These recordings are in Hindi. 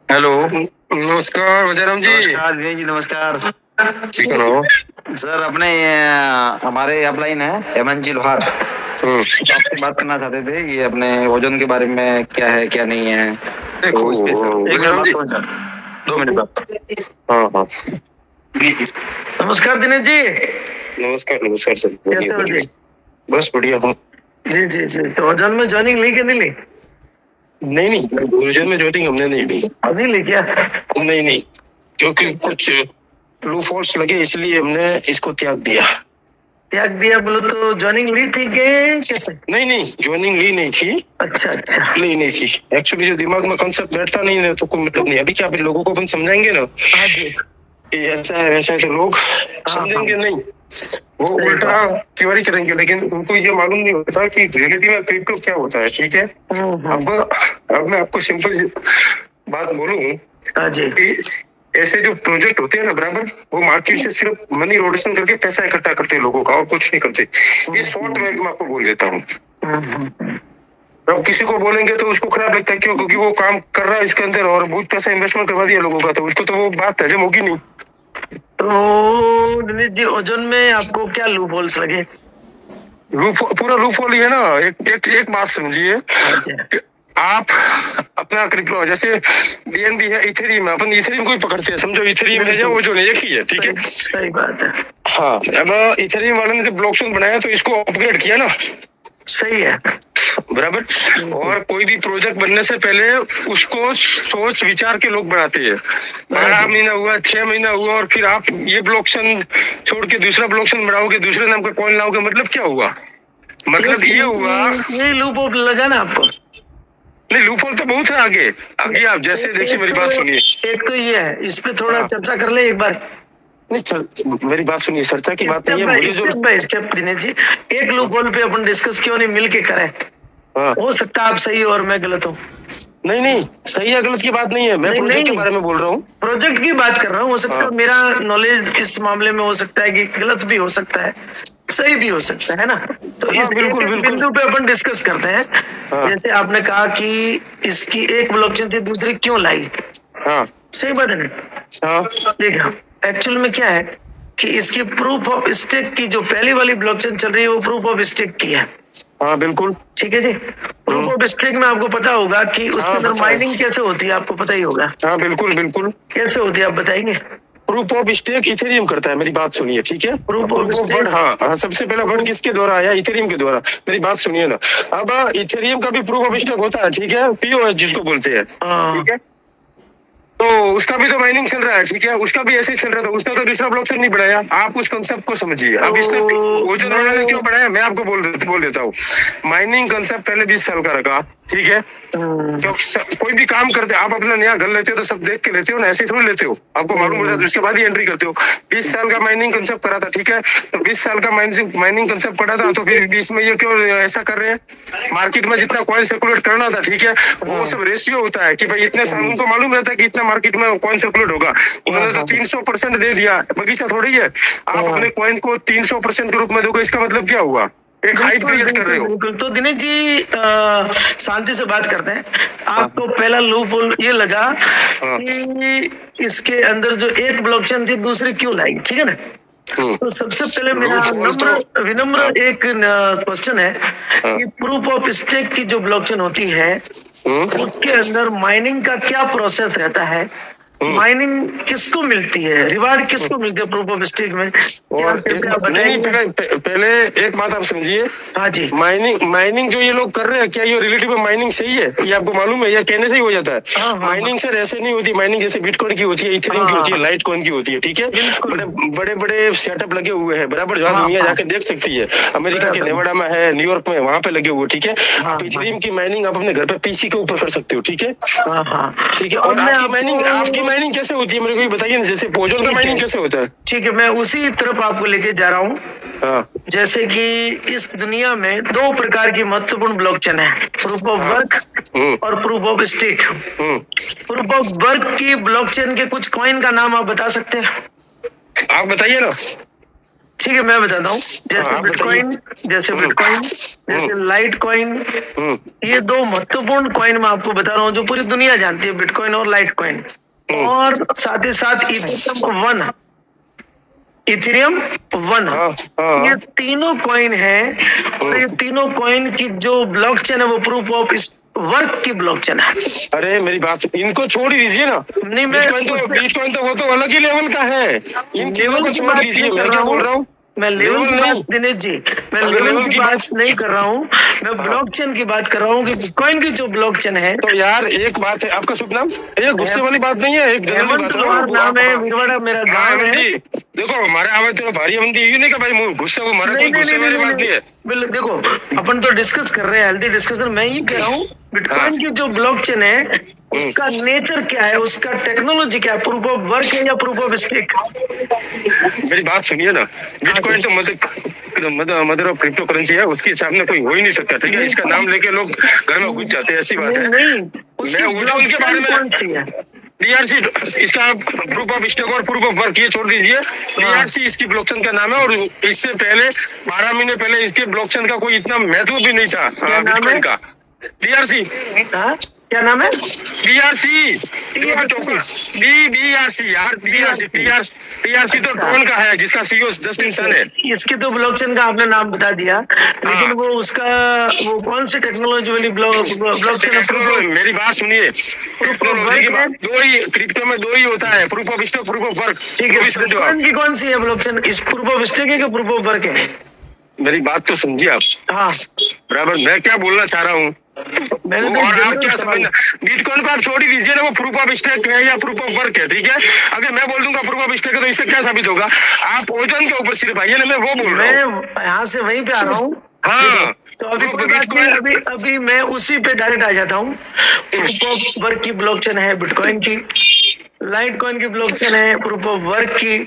हेलो। नमस्कार वजयराम जी। नमस्कार विनय जी, नमस्कार। ठीक हो सर अपने हमारे अपलाइन है MNG लोहार, आपसे बात करना चाहते थे ये अपने ओजोन के बारे में क्या है क्या नहीं है। देखो तो इस पे सर एक मिनट वजयराम बात जी। करो सर, 2 मिनट बात। हाँ हाँ नमस्कार दिनेश जी। नमस्कार नमस्कार सर, कैसे हो जी? बस बढ़िया हूँ। जी जी जी। तो ओजोन में ज्वाइनिंग ली कि नहीं ली? नहीं नहीं, ओजोन में ज्वाइनिंग हमने नहीं ली। अभी ली क्या? नहीं नहीं, क्योंकि कुछ लू फॉल्स लगे इसलिए हमने इसको त्याग दिया। त्याग दिया बोलो तो ज्वाइनिंग ली थी कि कैसे? नहीं नहीं, ज्वाइनिंग ली नहीं थी। अच्छा अच्छा, ली नहीं थी। एक्चुअली जो दिमाग में कंसेप्ट बैठता नहीं है तो कोई मतलब नहीं। अभी क्या आप लोगों को अपन समझाएंगे ना हाँ जी, कि ऐसा है वैसा है, तो लोग समझेंगे नहीं, वो सही उल्टा तिवारी करेंगे। लेकिन उनको ये मालूम नहीं होता कि रियलिटी में क्रिप्टो क्या होता है। ठीक है, अब मैं आपको सिंपल बात बोलूं हाँ जी, कि ऐसे जो प्रोजेक्ट होते हैं ना बराबर, वो मार्केट से सिर्फ मनी रोटेशन करके पैसा इकट्ठा करते हैं लोगों का, और कुछ नहीं करते। ये शॉर्ट वे में आपको बोल देता हूँ। अब किसी को बोलेंगे तो उसको खराब लगता है, क्यों? क्योंकि वो काम कर रहा है इसके अंदर और बहुत पैसा इन्वेस्टमेंट करवा दिया लोगों का, तो उसको तो वो बात हजम होगी नहीं। तो दिनेश जी ओजोन में आपको क्या लूप होल्स लगे? पूरा लूप होल ही है ना। एक बात समझिए, आप अपना क्रिप्टो जैसे BNB है, इथेरियम है, अपन इथेरियम को ही पकड़ते हैं, समझो इथेरियम है जो वो जो एक ही है। ठीक है, सही बात है। हाँ, अब इथेरियम वाले ने जब ब्लॉकचेन बनाया तो इसको अपग्रेड किया ना। सही है, बराबर। और कोई भी प्रोजेक्ट बनने से पहले उसको सोच विचार के लोग बनाते हैं। 12 महीना हुआ, 6 महीना हुआ, और फिर आप ये ब्लॉकचेन छोड़ के दूसरा ब्लॉकचेन बनाओगे, दूसरे नाम का कॉइन लाओगे, मतलब क्या हुआ? मतलब ये हुआ, ये लूप होल लगा ना आपको? नहीं, लूप होल तो बहुत है आगे। आगे आप जैसे देखिए, मेरी बात सुनिए। एक तो ये है, इस पे थोड़ा चर्चा कर ले एक बार। नहीं, मेरी बात सुनिए, चर्चा की बात नहीं है, step by step Dinesh ji, एक लूप होल पे अपन डिस्कस क्यों नहीं मिल के करें? हो सकता है आप सही हो और मैं गलत हूँ। नहीं नहीं, सही या गलत की बात नहीं है, मैं प्रोजेक्ट के बारे में बोल रहा हूँ। प्रोजेक्ट की बात कर रहा हूँ। हो सकता है मेरा नॉलेज इस मामले में हो सकता है कि गलत भी हो सकता है, सही भी हो सकता है ना। तो इस बिल्कुल बिंदु पे अपन डिस्कस करते हैं। जैसे आपने कहा कि इसकी एक ब्लॉकचेन थी, दूसरी क्यों लाई? सही बात है ना? देखिए एक्चुअल में क्या है कि इसकी प्रूफ ऑफ स्टेक की जो पहली वाली ब्लॉकचेन चल रही है वो प्रूफ ऑफ स्टेक की है। हाँ बिल्कुल, ठीक है जी। प्रूफ ऑफ स्टेक में आपको पता होगा कि उसके अंदर माइनिंग कैसे होती है, आपको पता ही होगा। हाँ बिल्कुल बिल्कुल, कैसे होती है आप बताएंगे? प्रूफ ऑफ स्टेक इथेरियम करता है। मेरी बात सुनिए, ठीक है? प्रूफ ऑफ वर्ड, हाँ, सबसे पहला वर्ड किसके द्वारा आया? इथेरियम के द्वारा। मेरी बात सुनिए ना, अब इथेरियम का भी प्रूफ ऑफ स्टेक होता है, ठीक है? POS जिसको बोलते हैं, ठीक है? तो उसका भी तो माइनिंग चल रहा है, ठीक है? उसका भी ऐसे ही चल रहा था, उसने तो दूसरा ब्लॉकचेन नहीं बनाया। आप उस कंसेप्ट को समझिए। अब इसने ओजोन वाले ने क्यों बनाया, मैं आपको बोल देता हूँ। माइनिंग कंसेप्ट पहले 20 साल का रखा, ठीक है? तो कोई भी काम करते, आप अपना नया घर लेते हो तो सब देख के लेते हो ना, ऐसे थोड़ी लेते हो। आपको मालूम होता है, उसके बाद ही एंट्री करते हो। 20 साल का माइनिंग कंसेप्ट करा था, ठीक है? तो 20 साल का माइनिंग कंसेप्ट पड़ा था, तो फिर 20 में ये क्यों ऐसा कर रहे हैं? मार्केट में जितना कॉइन सर्कुलेट करना था, ठीक है, वो सब रेशियो होता है कि भाई इतने साल, उनको मालूम रहता है कि इतना मार्केट में कॉइन सर्कुलेट होगा। उन्होंने तो 300% दे दिया। बगीचा थोड़ी है, आप अपने कॉइन को 300% के रूप में दोगे, इसका मतलब क्या हुआ? एक हाइप क्रिएट कर रहे हो। बिल्कुल। तो दिनेश जी शांति से बात करते हैं। आपको पहला लूप होल ये लगा कि इसके अंदर जो एक ब्लॉकचेन थी दूसरी क्यों लाई, ठीक है ना? तो सबसे पहले मेरा विनम्र एक क्वेश्चन है कि प्रूफ ऑफ स्टेक की जो ब्लॉकचेन होती है उसके अंदर माइनिंग का क्या प्रोसेस रहता है? माइनिंग किसको मिलती है, रिवार्ड किसको मिलती है प्रूफ ऑफ स्टेक में? पहले एक बात आप समझिए। हाँ जी, माइनिंग जो ये लोग कर रहे हैं, क्या ये रिलेटिव में माइनिंग सही है? ये आपको मालूम है या कहने से ही हो जाता है? माइनिंग सर ऐसे नहीं होती। माइनिंग जैसे बिटकॉइन की होती है, इथेरियम की होती है, लाइट कॉइन की होती है, ठीक है? बड़े बड़े सेटअप लगे हुए हैं, बराबर, जहाँ दुनिया जाके देख सकती है। अमेरिका के नेवाडा में है, न्यूयॉर्क में, वहाँ पे लगे हुए, ठीक है? आप इथेरियम की माइनिंग आप अपने घर पे PC के ऊपर कर सकते हो, ठीक है? ठीक है। और आपकी माइनिंग कैसे होती है, मेरे को बताइए ना। जैसे ओजोन का माइनिंग कैसे होता है? ठीक है, मैं उसी तरफ आपको लेके जा रहा हूँ। जैसे कि इस दुनिया में 2 प्रकार की महत्वपूर्ण ब्लॉकचेन है, प्रूफ ऑफ वर्क और proof of stake. Proof of work की ब्लॉकचेन के कुछ कॉइन का नाम आप बता सकते हैं? आप बताइए ना। ठीक है, मैं बताता हूँ। जैसे आप बिटकॉइन, जैसे बिटकॉइन, जैसे लाइट कॉइन, ये दो महत्वपूर्ण कॉइन मैं आपको बता रहा हूँ जो पूरी दुनिया जानती है, बिटकॉइन और लाइट कॉइन। और साथ ही साथ इथेरियम 1, इथेरियम 1, ये तीनों कॉइन है। और ये तीनों कॉइन की जो ब्लॉकचेन है वो प्रूफ ऑफ वर्क की ब्लॉकचेन है। अरे मेरी बात, इनको छोड़ ही दीजिए ना। नहीं, बिटकॉइन तो वो तो अलग ही लेवल का है। इन चीजों को छोड़ दीजिए। मैं क्या बोल रहा हूँ, मैं लेवल की बात, दिनेश जी, मैं लेवल की बात नहीं कर रहा हूँ, मैं ब्लॉकचेन की बात कर रहा हूँ कि बिटकॉइन की जो ब्लॉकचेन है। तो यार एक बात है, आपका शुभ नाम, ये गुस्से वाली बात नहीं है, एक जनरली बात नाम है, वीरवाड़ा मेरा गाँव है। देखो हमारे आवाज चलो भारी बंदी ये नहीं का भाई गुस्से को मारा, कोई गुस्से वाली बात नहीं है। देखो अपन तो डिस्कस कर रहे हैं, हेल्दी डिस्कशन। मैं ये कह रहा हूँ बिटकॉइन की जो ब्लॉकचेन है उसका नेचर क्या है, उसका टेक्नोलॉजी क्या है, प्रूफ ऑफ वर्क है या प्रूफ ऑफ स्टेक? मेरी बात सुनिए ना, बिटकॉइन तो मदर ऑफ क्रिप्टो करेंसी है, उसके सामने कोई हो ही नहीं सकता, ठीक है। इसका नाम लेके लोग घर में घुस जाते हैं, ऐसी बात है। नहीं, मैं उनके बारे में कौन सी है DRC, इसका प्रूफ ऑफ स्टेक और प्रूफ ऑफ वर्क ये छोड़ दीजिए। DRC इसकी ब्लॉकचेन का नाम है, और इससे पहले 12 महीने पहले इसके ब्लॉकचेन का कोई इतना महत्व भी नहीं था बिटकॉइन का। DRC क्या नाम है? DRC यार, DRC तो ड्रोन का है जिसका CEO जस्टिन सन है। इसके तो ब्लॉकचेन का आपने नाम बता दिया, लेकिन वो उसका वो कौन सी टेक्नोलॉजी वाली ब्लॉकचेन? मेरी बात सुनिए, टेक्नोलॉजी की बात, दो ही क्रिप्टो में दो ही होता है, proof of stake, proof of work. ठीक है, बिटकॉइन की कौन सी है ब्लॉकचेन? इस प्रूफ ऑफ स्टेक है कि प्रूफ ऑफ वर्क है? मेरी बात तो समझिए आप। हाँ बराबर, मैं क्या बोलना चाह रहा हूँ और आप क्या समझना। बिटकॉइन को आप छोड़ ही दीजिए ना, वो प्रूफ ऑफ स्टेक है या प्रूफ ऑफ वर्क है, ठीक है। अगर मैं बोल दूंगा प्रूफ ऑफ स्टेक है तो इससे क्या साबित होगा? आप ओजन के ऊपर सिर्फ आइए ना, मैं वो बोल रहा हूँ। मैं यहाँ से वहीं पे आ रहा हूँ। हाँ, तो अभी कोई बात नहीं, अभी मैं उसी पे डायरेक्ट आ जाता हूँ। प्रूफ ऑफ वर्क की ब्लॉकचेन है बिटकॉइन की, लाइट कॉइन की ब्लॉकचेन है प्रूफ ऑफ वर्क की,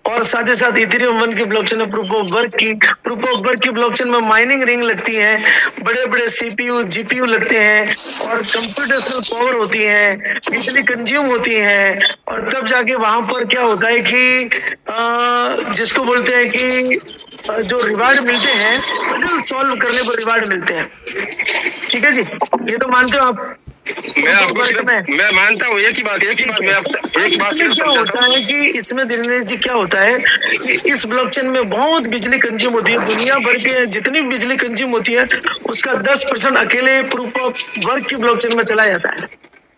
और साथ ही साथ इथेरियम 1 की ब्लॉकचेन है प्रूफ ऑफ वर्क की। प्रूफ ऑफ वर्क की ब्लॉकचेन में माइनिंग रिंग लगती है, बड़े बड़े CPU GPU लगते हैं, और कंप्यूटेशनल पावर होती है, बिजली कंज्यूम होती है, और तब जाके वहां पर क्या होता है कि जिसको बोलते हैं कि जो रिवार्ड मिलते हैं, पजल सॉल्व करने पर रिवार्ड मिलते हैं। ठीक है जी, ये तो मानते हो आप? मैं आपको मैं मानता हूँ, एक ही बात मैं एक बात क्या होता है कि इसमें दिनेश जी क्या होता है कि इस ब्लॉकचेन में बहुत बिजली कंज्यूम होती है। दुनिया भर के जितनी बिजली कंज्यूम होती है उसका 10% अकेले प्रूफ ऑफ वर्क की ब्लॉकचेन में चला जाता है।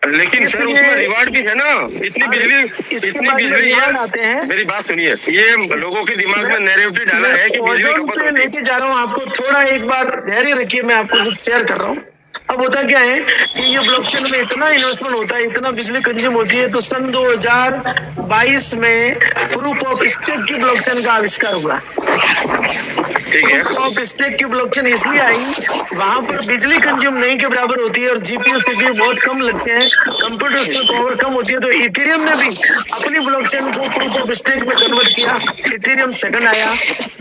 लेकिन सर उसमें रिवार्ड भी है ना, इतनी बिजली आते हैं। मेरी बात सुनिए, ये लोगों के दिमाग में नैरेटिव डाला है कि बिजली खपत होती है। लेके जा रहा हूँ आपको, थोड़ा एक बार धैर्य रखिए, मैं आपको कुछ शेयर कर रहा हूँ। अब होता क्या है कि ये ब्लॉकचेन में इतना इन्वेस्टमेंट होता है, इतना बिजली कंज्यूम होती है, तो सन 2022 में प्रूफ ऑफ स्टेक की ब्लॉकचेन का आविष्कार हुआ। ठीक है, प्रूफ ऑफ स्टेक की ब्लॉकचेन इसलिए आई, वहां पर बिजली कंज्यूम नहीं के बराबर होती है, और GPU CPU बहुत कम लगते हैं, कंप्यूटेशनल पावर कम होती है। तो इथेरियम ने भी अपनी ब्लॉकचेन को प्रूफ ऑफ स्टेक में कन्वर्ट किया। इथेरियम सेकंड आया,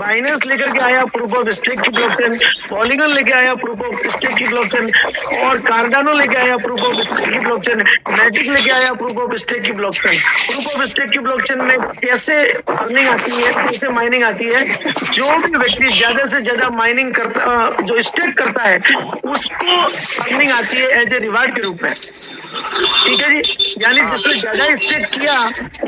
बाइनेंस लेकर के आया प्रूफ ऑफ स्टेक की ब्लॉकचेन, पॉलीगन लेके आया प्रूफ ऑफ स्टेक की ब्लॉकचेन, और कार्डानो लेके आया प्रूफ ऑफ स्टेक की ब्लॉकचेन, मैटिक लेके आया प्रूफ ऑफ स्टेक की ब्लॉकचेन। प्रूफ ऑफ स्टेक की ब्लॉकचेन में कैसे अर्निंग आती है, कैसे माइनिंग आती है? जो भी व्यक्ति ज्यादा से ज्यादा माइनिंग करता, जो स्टेक करता है, उसको अर्निंग आती है एज ए रिवार्ड के रूप में। ठीक है जी, यानी जिसने ज्यादा स्टेक किया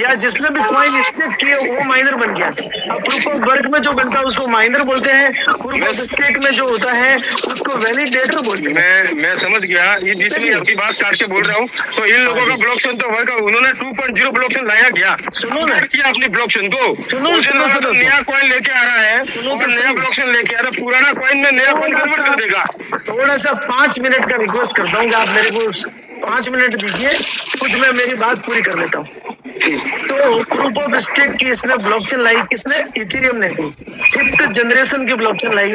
या जिसने भी कॉइन स्टेक किए वो माइनर बन गया। अब प्रूफ ऑफ वर्क में जो बनता है उसको माइनर बोलते हैं, प्रूफ ऑफ स्टेक में जो होता है उसको वैलिडेटर बोलते हैं। मैं समझ गया, इसलिए आपकी बात काट के बोल रहा हूँ। तो इन लोगों का ब्लॉकचेन तो वर्क, उन्होंने 2.0 ब्लॉकचेन लाया गया। सुनो ना, किया अपनी ब्लॉकचेन को, सुनो, नया कॉइन लेके आ रहा है, नया ब्लॉकचेन लेके आ रहा है, पुराना कॉइन में नया कॉइन कन्वर्ट कर देगा। थोड़ा सा 5 मिनट का रिक्वेस्ट करता हूँ, आप मेरे को 5 मिनट दीजिए, कुछ मैं मेरी बात पूरी कर लेता हूँ। तो प्रूफ ऑफ स्टेक की इसने ब्लॉकचेन लाई, किसने? इथेरियम ने 5th जनरेशन की ब्लॉकचेन लाई,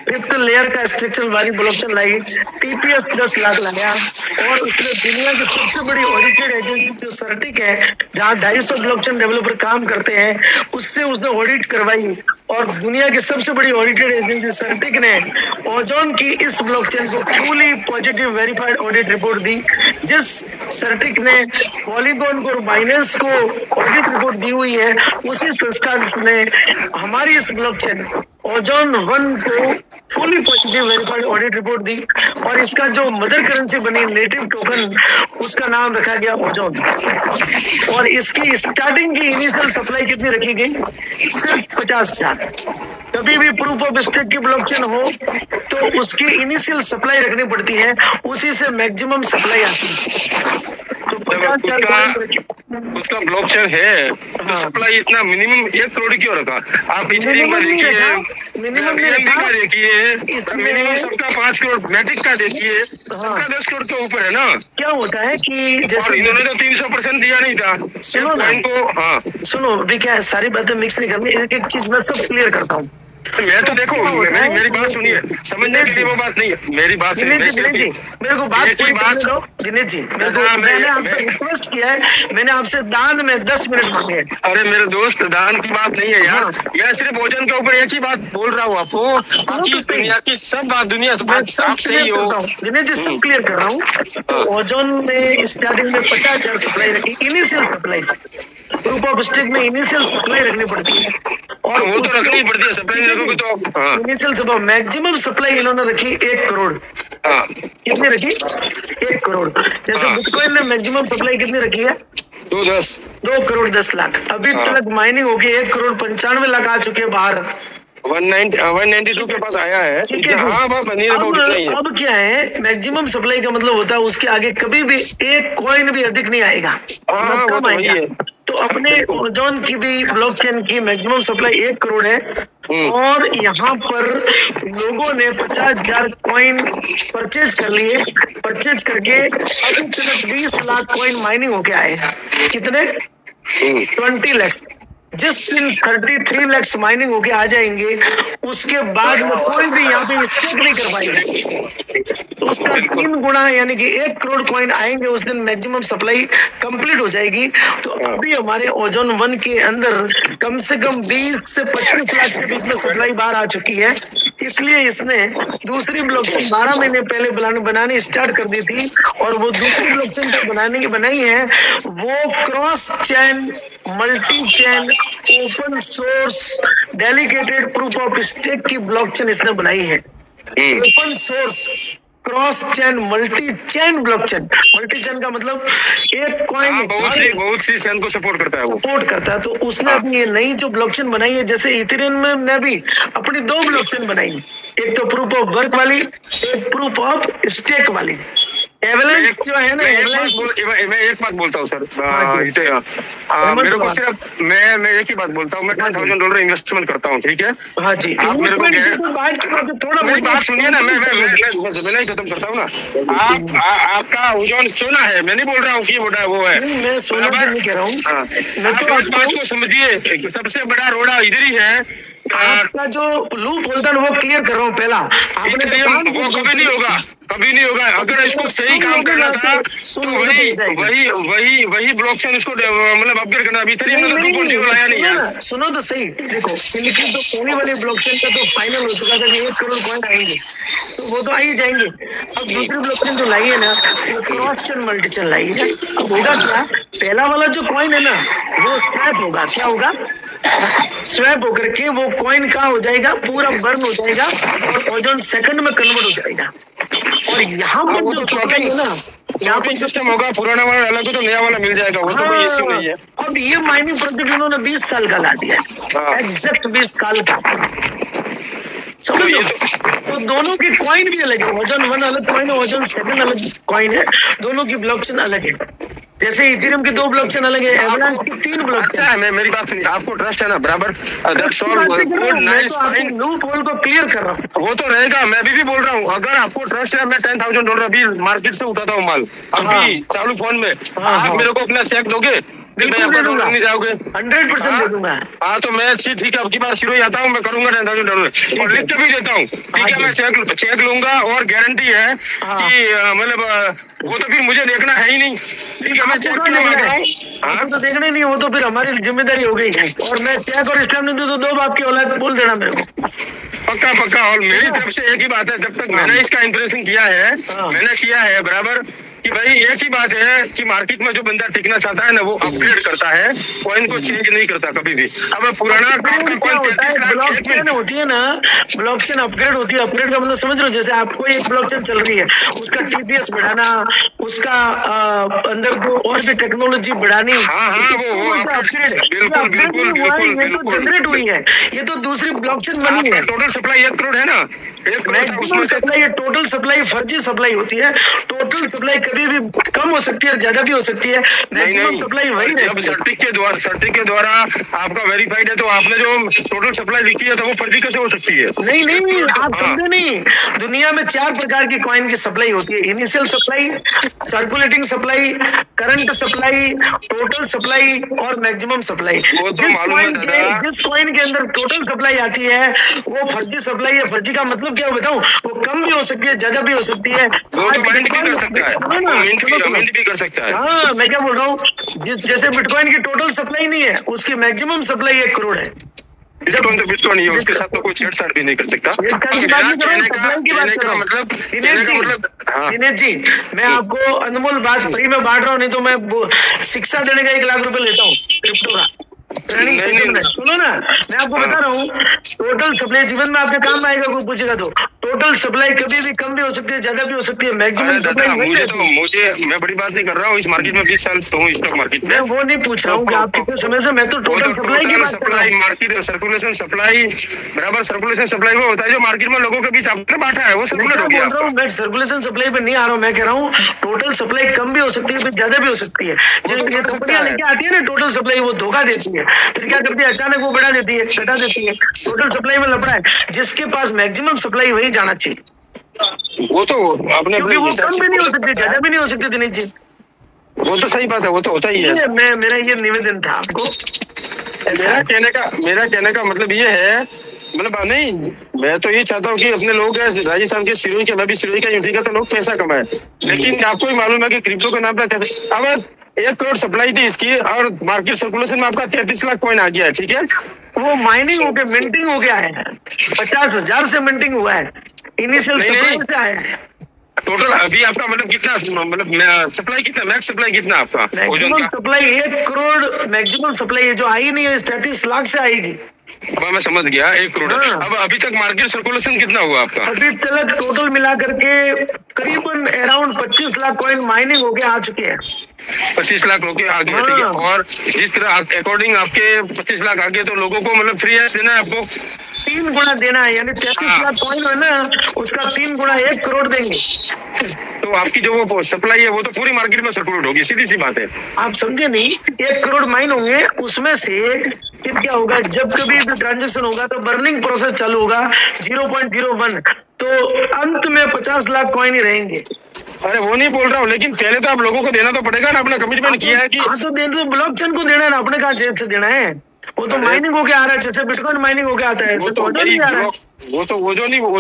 5th लेयर का स्ट्रक्चर वाली ब्लॉकचेन लाई, TPS 10 लाख लाया, और उसने दुनिया की सबसे बड़ी ऑडिटेड एजेंसी जो सर्टिक है, जहाँ 250 ब्लॉकचेन डेवलपर काम करते हैं, उससे उसने ऑडिट करवाई, और दुनिया की सबसे बड़ी ऑडिटेड एजेंसी सर्टिक ने ओजोन की इस ब्लॉकचेन को fully positive verified audit report दी, जिस सर्टिक ने पॉलीगॉन को और बाइनेंस को ऑडिट रिपोर्ट दी हुई है, उसी संस्थान ने हमारी इस ब्लॉकचेन ओजोन 1 को fully positive verified audit report दी और इसका जो मदर करेंसी बनी नेटिव टोकन, उसका नाम रखा गया ओजोन। और इसकी स्टार्टिंग की इनिशियल सप्लाई कितनी रखी गई? सिर्फ 50,000। कभी भी प्रूफ ऑफ स्टेक की ब्लॉकचेन हो तो उसकी इनिशियल सप्लाई रखनी पड़ती है, उसी से मैक्सिमम सप्लाई आती है। तो 50,000 उसका ब्लॉकचेन है तो सप्लाई इतना मिनिमम 1 करोड़ क्यों रखा? आप इथेरियम का देखिए, मिनिमम का देखिए, मिनिमम सबका 5 करोड़, मैटिक का देखिए, सबका 10 करोड़ के ऊपर है ना। क्या होता है कि जैसे इन्होंने तो 300% दिया नहीं था। सुनो ना, हाँ सुनो अभी क्या है, सारी बातें मिक्स नहीं करनी, एक एक चीज मैं सब क्लियर करता हूँ। मैं तो देखो, मेरी बात सुनिए, समझने के लिए वो बात नहीं है, मेरी बात सुनिए। दिनेश जी मेरे को बात पूरी करने दो। दिनेश जी मेरे को, मैंने आपसे रिक्वेस्ट किया है, मैंने आपसे दान में 10 मिनट मांगे हैं। अरे मेरे दोस्त, दान की बात नहीं है यार, मैं सिर्फ भोजन के ऊपर एक ही बात बोल रहा हूँ आपको, बाकी दुनिया की सब बात, दुनिया सब सही हो। दिनेश जी सब क्लियर कर रहा हूँ। तो ओजोन में स्टार्टिंग में 50,000 सप्लाई रखी, initial supply, proof of stake में इनिशियल सप्लाई रखनी पड़ती है और वो तो रखनी पड़ती है, सप्लाई रखोगे तो इनिशियल सप्लाई, मैक्सिमम सप्लाई इन्होंने रखी 1 करोड़। कितनी रखी? 1 करोड़। जैसे बिटकॉइन ने मैक्सिमम सप्लाई कितनी रखी है? 2 करोड़ 10 लाख। अभी तक माइनिंग होगी 1 करोड़ 95 लाख आ चुके हैं बाहर। 192 के पास आया है। अब क्या है, मैक्सिमम सप्लाई का मतलब होता है उसके आगे कभी भी एक कॉइन भी अधिक नहीं आएगा। तो अपने ओजोन की भी ब्लॉकचेन की मैक्सिमम सप्लाई 1 करोड़ है और यहाँ पर लोगों ने 50,000 कॉइन परचेज कर लिए। परचेज करके अभी तक 20 लाख कॉइन माइनिंग होके आए। कितने? 20 लाख। जिस दिन 33 लाख माइनिंग होके आ जाएंगे उसके बाद में कोई भी यहाँ पे स्टेक नहीं कर पाएगा। तो उसका 3 गुना यानी कि 1 करोड़ कॉइन आएंगे उस दिन मैक्सिमम सप्लाई कंप्लीट हो जाएगी। तो अभी हमारे ओजोन 1 के अंदर कम से कम 20 से 25 लाख के बीच में सप्लाई बाहर आ चुकी है। इसलिए इसने दूसरी ब्लॉकचेन 12 महीने पहले बनानी स्टार्ट कर दी थी और वो दूसरी ब्लॉकचेन जो बनाई है वो cross chain, multi chain, open source delegated proof of stake की ब्लॉकचेन इसने बनाई है। Open source cross chain multi chain blockchain. Multi chain का मतलब एक कॉइन बहुत सी चेन को सपोर्ट करता है। तो उसने अपनी ये नई जो ब्लॉकचेन बनाई है, जैसे इथेरियम में ने भी अपनी 2 ब्लॉकचेन बनाई, एक तो प्रूफ ऑफ वर्क वाली, एक प्रूफ ऑफ स्टेक वाली। एवलांच जो है ना, मैं एक बात बोलता हूँ सर, मेरे को सिर्फ मैं एक ही बात बोलता हूँ, मैं $10,000 इन्वेस्टमेंट करता हूँ, ठीक है? हाँ जी। आप मेरे को थोड़ा मेरी बात सुनिए ना, मैं ही खत्म करता हूँ ना। आपका ओजोन सोना है, मैं नहीं बोल रहा हूँ कि वो है, मैं सोना नहीं कह रहा हूँ। मैं तो आप बात को समझिए, सबसे बड़ा रोड़ा इधर ही है। आपका जो लूप होल्डर वो क्लियर कर रहा हूँ पहला, आपने वो कभी नहीं होगा अगर इसको सही काम करना था तो वही ब्लॉकचेन इसको मतलब अपग्रेड करना। अभी लाया नहीं है। सुनो तो सही, देखो लेकिन तो पहले वाली ब्लॉकचेन का तो फाइनल हो चुका था कि 1 करोड़ कॉइन आएंगे, तो वो तो आ ही जाएंगे। अब दूसरी ब्लॉकचेन जो लाई है ना वो क्रॉस चेन मल्टी चेन लाई है। अब होगा क्या, पहला वाला जो कॉइन है ना वो स्वैप होगा। क्या होगा? स्वैप होकर के वो कॉइन कहाँ हो जाएगा, पूरा बर्न हो जाएगा और ओजोन सेकंड में कन्वर्ट हो जाएगा। और यहाँ पर जो शॉपिंग है ना, यहाँ पर सिस्टम होगा, पुराना वाला अलग हो तो नया वाला मिल जाएगा, वो तो कोई इश्यू नहीं है। अब ये माइनिंग प्रोजेक्ट इन्होंने 20 साल का ला दिया, एग्जैक्ट 20 साल का, समझ लो। तो दोनों की कॉइन भी अलग है, ओजोन 1 अलग कॉइन है, ओजोन 7 अलग कॉइन है, दोनों की ब्लॉकचेन अलग है। जैसे इथेरियम की 2 ब्लॉकचेन अलग है, एवलांच की 3 ब्लॉकचेन। अच्छा है, मेरी बात सुनिए, आपको ट्रस्ट है ना बराबर, लूप होल को क्लियर कर रहा हूँ, वो तो रहेगा। मैं भी बोल रहा हूँ, अगर आपको ट्रस्ट है, मैं $10,000 अभी मार्केट से उठाता हूँ माल अभी चालू फोन में, आप मेरे को अपना चेक दोगे? बिल्कुल दे दूंगा, नहीं जाओगे? 100% दे दूंगा। हाँ तो मैं ठीक है, अब की बार शुरू ही आता हूँ, मैं करूंगा $10,000 और लिख के भी देता हूँ, ठीक है? मैं चेक लूंगा और गारंटी है कि मतलब वो तो फिर मुझे देखना है ही नहीं, ठीक है? मैं चेक भी लगा हूँ, तो देखना ही नहीं, वो तो फिर हमारी जिम्मेदारी हो गई। और मैं चेक और स्टैम्प नहीं दूं तो 2 बाप की औलाद बोल देना मेरे को। पक्का। और मेरी तरफ से एक ही बात है, जब तक मैंने इसका इंप्रेशन किया है, मैंने किया है बराबर, कि भाई एक ही बात है कि मार्केट में जो बंदा टिकना चाहता है ना वो अपग्रेड करता है, कॉइन को चेंज नहीं करता कभी भी। अब पुराना आपका कॉइन 33 लाख ब्लॉकचेन होती है ना, ब्लॉकचेन अपग्रेड होती है। अपग्रेड का मतलब समझ रहे हो, जैसे आपको एक ब्लॉकचेन चल रही है, उसका टीपीएस बढ़ाना, उसका अंदर जो और भी टेक्नोलॉजी बढ़ानी। हाँ वो अपग्रेड बिल्कुल बिल्कुल बिल्कुल ये तो जनरेट हुई है, ये तो दूसरी ब्लॉकचेन बनी है। टोटल सप्लाई 1 करोड़ है ना, 1 करोड़ था उसमें से। सप्लाई है, टोटल सप्लाई फर्जी सप्लाई होती है। टोटल सप्लाई कभी भी कम हो सकती है और ज्यादा भी हो सकती है। मैक्सिमम सप्लाई वही है। जब सर्टिक के द्वारा आपका वेरीफाइड है तो आपने जो टोटल सप्लाई लिखी है तो वो फर्जी कैसे हो सकती है? नहीं आप समझे नहीं। दुनिया में 4 प्रकार की कॉइन की सप्लाई होती है। Initial supply, circulating supply, current supply, total supply और मैक्सिमम सप्लाई। जिस कॉइन के अंदर टोटल सप्लाई आती है वो फर्जी सप्लाई है। फर्जी का मतलब क्या बताऊं, वो कम भी हो सकती है, ज्यादा भी हो सकती है। हाँ, मैं क्या बोल रहा हूँ, जैसे बिटकॉइन की टोटल सप्लाई नहीं है, उसकी मैक्सिमम सप्लाई 1 करोड़ है। बिटकॉइन है, उसके साथ तो कोई छेड़छाड़ भी नहीं कर सकता। दिनेश जी, मैं आपको अनमोल बात फ्री में बांट रहा हूँ, नहीं तो मैं शिक्षा देने का 1 लाख रुपए लेता हूँ क्रिप्टो का। सुनो ना, मैं आपको बता रहा हूँ, टोटल सप्लाई जीवन में आपके काम आएगा। कोई पूछेगा तो टोटल सप्लाई कभी भी कम भी हो सकती है, ज्यादा भी हो सकती है। मैक्सिमम सप्लाई मुझे मैं बड़ी बात नहीं कर रहा हूँ, इस मार्केट में 20 साल से हूँ, स्टॉक मार्केट में। मैं वो नहीं पूछ रहा हूँ कि आप कितने समय से, मैं तो टोटल सप्लाई की बात कर रहा हूँ। मार्केट सर्कुलेशन सप्लाई बराबर, सर्कुलेशन सप्लाई वो होता है जो मार्केट में लोगों के बीच आपने बांटा है, वो सर्कुलेट हो गया। मैं सर्कुलेशन सप्लाई पे नहीं आ रहा हूँ, मैं कह रहा हूँ टोटल सप्लाई कम भी हो सकती है, ज्यादा भी हो सकती है। जो कंपनियां लेके आती है ना टोटल सप्लाई, वो धोखा देती है। फिर क्या करती है, अचानक वो बढ़ा देती है, घटा देती है। टोटल सप्लाई में लफड़ा है। जिसके पास मैक्सिमम सप्लाई वही जाना चाहिए। वो तो आपने वो कम भी नहीं हो सकती, ज्यादा भी नहीं हो सकती दिनेश जी। वो तो सही बात है, वो तो होता ही है। मेरा ये निवेदन था आपको। मेरा कहने का मतलब ये है, मतलब नहीं, मैं तो ये चाहता हूँ कि अपने लोग राजस्थान के सिरोही के, मैं भी सिरोही का यूटी का, तो लोग पैसा कमाए। लेकिन आपको भी मालूम है कि क्रिप्टो के नाम पर कैसे, अब 1 करोड़ सप्लाई थी इसकी और मार्केट सर्कुलेशन में आपका 33 लाख कॉइन आ गया है, ठीक है। वो माइनिंग हो गया, मिंटिंग हो गया है, 50,000 से मिंटिंग हुआ है, इनिशियल सप्लाई से आया है। टोटल अभी आपका मतलब कितना, मतलब सप्लाई कितना, मैक्स सप्लाई कितना आपका? Maximum supply 1 crore maximum supply है, जो आई नहीं है 33 लाख से आएगी। अब मैं समझ गया, 1 करोड़। अब अभी तक मार्केट सर्कुलेशन कितना हुआ आपका? अभी तक टोटल मिला करके करीबन अराउंड 25 लाख कॉइन माइनिंग होके आ चुके हैं। 25 लाख लोग आ गए, ठीक है। और जिस तरह अकॉर्डिंग आपके 25 लाख आ गए तो लोगों को मतलब फ्री देना है आपको, 3 गुना देना है, यानी 33 लाख कॉइन है ना, उसका 3 गुना 1 करोड़ देंगे। तो आपकी जो वो सप्लाई है वो तो पूरी मार्केट में सर्कुलेट होगी, सीधी सी बात है। आप समझे नहीं, 1 करोड़ माइन होंगे, उसमें से फिर क्या होगा, जब कभी भी ट्रांजेक्शन होगा तो बर्निंग प्रोसेस चालू होगा 0.01, तो अंत में 50 लाख कॉइन ही रहेंगे। अरे वो नहीं बोल रहा हूँ, लेकिन पहले तो आप लोगों को देना तो पड़ेगा ना, अपना कमिटमेंट किया है कि। हाँ तो देना, तो ब्लॉकचेन को देना है ना, अपने कहाँ जेब से देना है। वो तो माइनिंग होके आ रहा है, जैसे बिटकॉइन माइनिंग होके आता है, वो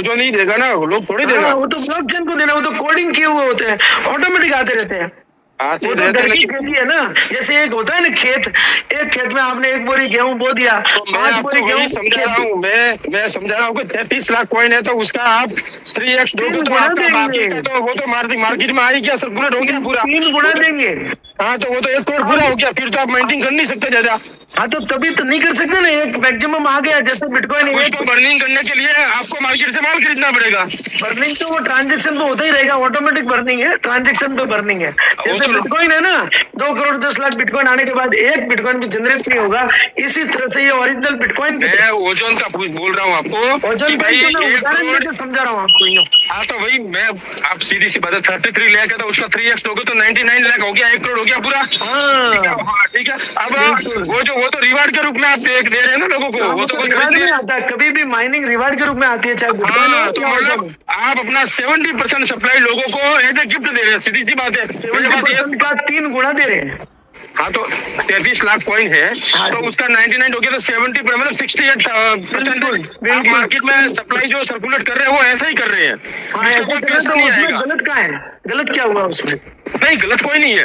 जो नहीं देगा ना, लोग थोड़ी देगा। वो तो ब्लॉकचेन को देना, वो तो कोडिंग किए हुए होते हैं, ऑटोमेटिक आते रहते हैं। वो तो डर की खेती है ना, जैसे एक होता है ना खेत, एक खेत में आपने 1 बोरी गेहूं बो दिया, 5 बोरी गेहूं समझा रहा हूँ, मैं समझा रहा हूँ कि 33 लाख कॉइन है तो उसका आप 3x दोगे तो आपका मार्केट, तो वो तो मार्केट में आई क्या, सर्कुलेट हो गया पूरा, 3 गुना देंगे। हाँ तो वो तो 1 करोड़ पूरा हो गया, फिर तो आप मेंटेन कर नहीं सकते ज्यादा। हाँ तो तभी तो नहीं कर सकते ना, एक मैक्सिमम आ गया, जैसे बिटकॉइन। उसको बर्निंग करने के लिए आपको मार्केट से माल खरीदना पड़ेगा। बर्निंग तो वो ट्रांजेक्शन पे होता ही रहेगा, ऑटोमेटिक बर्निंग है, ट्रांजेक्शन पे बर्निंग है। जैसे बिटकॉइन है ना, 2 करोड़ 10 लाख बिटकॉइन आने के बाद 1 बिटकॉइन भी जनरेट नहीं होगा, इसी तरह से ये ओरिजिनल बिटकॉइन। मैं ओजोन का बोल रहा हूँ आपको, ओजोन भाई समझा रहा हूँ आपको। हाँ तो वही मैं, आप सीधी सी बात है, 33 लाख है तो उसका 3x लोगे तो 99 लाख हो गया, 1 करोड़ हो गया पूरा। ठीक है। अब वो तो रिवार्ड के रूप में आप दे रहे हैं ना लोगों को, वो तो रिवार्ड नहीं आता, कभी भी माइनिंग रिवार्ड के रूप में आती है, चाहे तो मतलब आप अपना 70% सप्लाई लोगों को एज ए गिफ्ट दे रहे हैं, सीधी सी बात है। 70% का 3 गुना दे रहे हैं। हाँ तो 33 लाख कॉइन है, तो उसका 99 हो गया, तो 70 मतलब 68% मार्केट में सप्लाई जो सर्कुलेट कर रहे हैं वो ऐसा ही कर रहे हैं। गलत क्या है, गलत क्या हुआ उसमें? नहीं, गलत कोई नहीं है।